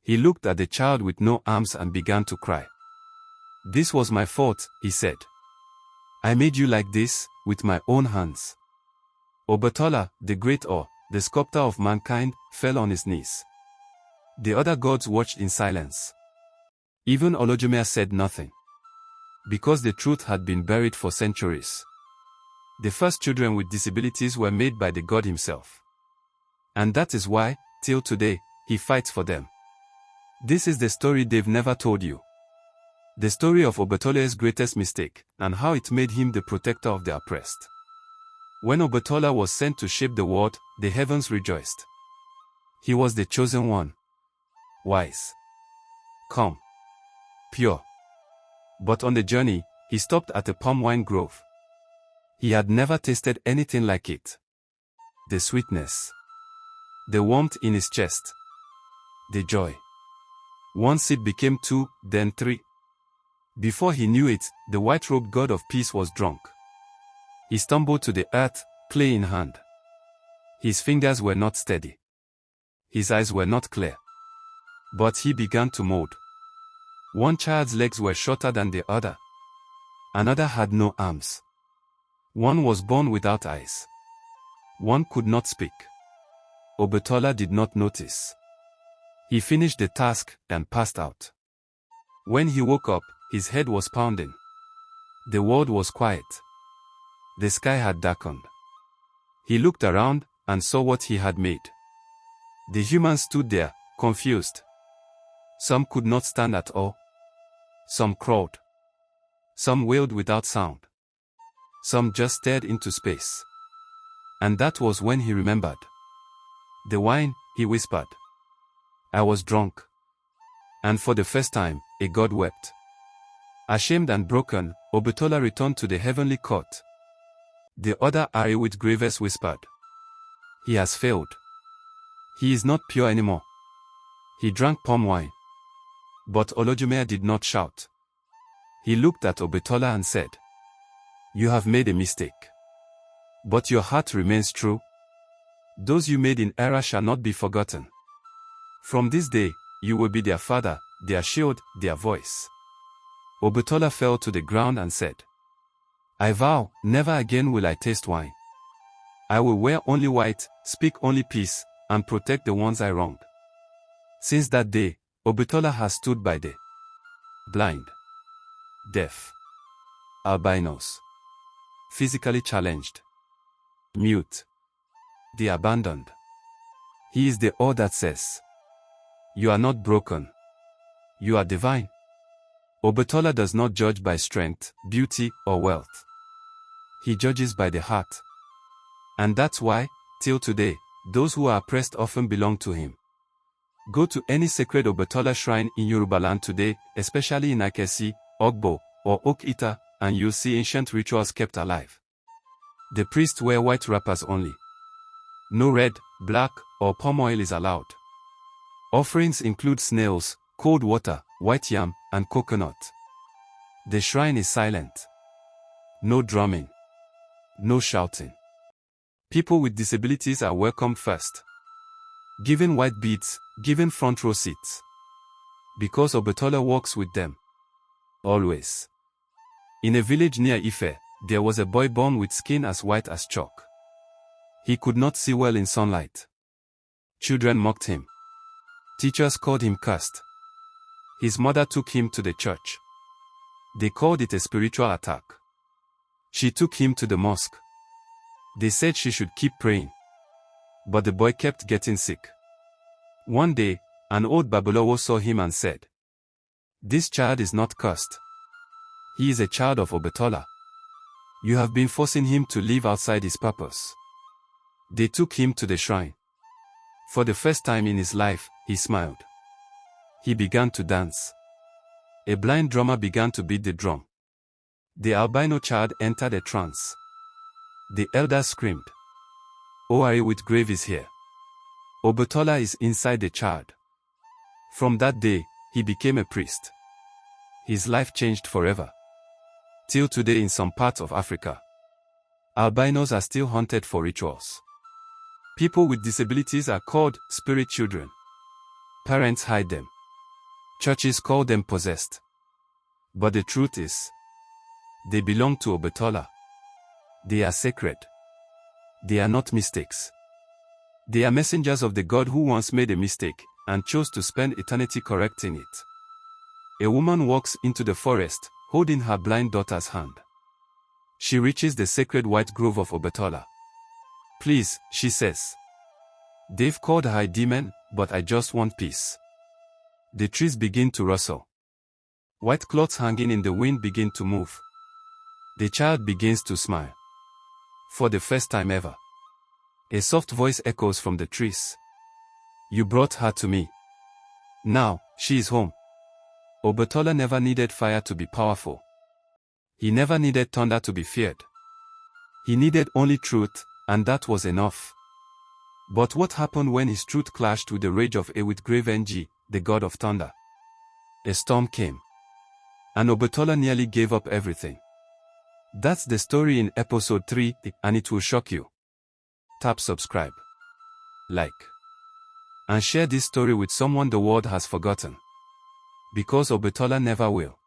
He looked at the child with no arms and began to cry. "This was my fault," he said. "I made you like this, with my own hands." Obatala, the great the sculptor of mankind, fell on his knees. The other gods watched in silence. Even Olodumare said nothing. Because the truth had been buried for centuries. The first children with disabilities were made by the god himself. And that is why, till today, he fights for them. This is the story they've never told you. The story of Obatala's greatest mistake, and how it made him the protector of the oppressed. When Obatala was sent to shape the world, the heavens rejoiced. He was the chosen one. Wise. Calm. Pure. But on the journey, he stopped at a palm wine grove. He had never tasted anything like it. The sweetness. The warmth in his chest. The joy. One sip became 2, then 3. Before he knew it, the white-robed god of peace was drunk. He stumbled to the earth, clay in hand. His fingers were not steady. His eyes were not clear. But he began to mold. One child's legs were shorter than the other. Another had no arms. One was born without eyes. One could not speak. Obatala did not notice. He finished the task and passed out. When he woke up, his head was pounding. The world was quiet. The sky had darkened. He looked around and saw what he had made. The humans stood there, confused. Some could not stand at all. Some crawled. Some wailed without sound. Some just stared into space. And that was when he remembered. "The wine," he whispered. "I was drunk." And for the first time, a god wept. Ashamed and broken, Obatala returned to the heavenly court. The other Ari with Graves whispered. "He has failed. He is not pure anymore. He drank palm wine." But Olodumare did not shout. He looked at Obatala and said, "You have made a mistake. But your heart remains true. Those you made in error shall not be forgotten. From this day, you will be their father, their shield, their voice." Obatala fell to the ground and said, "I vow, never again will I taste wine. I will wear only white, speak only peace, and protect the ones I wronged." Since that day, Obatala has stood by the blind, deaf, albinos, physically challenged, mute, the abandoned. He is the all that says, "You are not broken. You are divine." Obatala does not judge by strength, beauty, or wealth. He judges by the heart. And that's why, till today, those who are oppressed often belong to him. Go to any sacred Obatala shrine in Yoruba land today, especially in Akesi, Ogbo, or Okita, and you'll see ancient rituals kept alive. The priests wear white wrappers only. No red, black, or palm oil is allowed. Offerings include snails, cold water, white yam, and coconut. The shrine is silent. No drumming. No shouting. People with disabilities are welcomed first. Given white beads, given front row seats. Because Obatala walks with them. Always. In a village near Ife, there was a boy born with skin as white as chalk. He could not see well in sunlight. Children mocked him. Teachers called him cursed. His mother took him to the church. They called it a spiritual attack. She took him to the mosque. They said she should keep praying. But the boy kept getting sick. One day, an old Babalawo saw him and said, "This child is not cursed. He is a child of Obatala. You have been forcing him to live outside his purpose." They took him to the shrine. For the first time in his life, he smiled. He began to dance. A blind drummer began to beat the drum. The albino child entered a trance. The elders screamed, "Oari with grave is here. Obatala is inside the child." From that day, he became a priest. His life changed forever. Till today in some parts of Africa, albinos are still hunted for rituals. People with disabilities are called spirit children. Parents hide them. Churches call them possessed. But the truth is, they belong to Obatala. They are sacred. They are not mistakes. They are messengers of the God who once made a mistake and chose to spend eternity correcting it. A woman walks into the forest, holding her blind daughter's hand. She reaches the sacred white grove of Obatala. Please, she says. They've called her a demon, but I just want peace. The trees begin to rustle. White cloths hanging in the wind begin to move. The child begins to smile. For the first time ever. A soft voice echoes from the trees. You brought her to me. Now, she is home. Obatala never needed fire to be powerful. He never needed thunder to be feared. He needed only truth, and that was enough. But what happened when his truth clashed with the rage of Ewit, the god of thunder? A storm came. And Obatala nearly gave up everything. That's the story in episode 3, and it will shock you. Tap subscribe, like, and share this story with someone the world has forgotten. Because Obatala never will.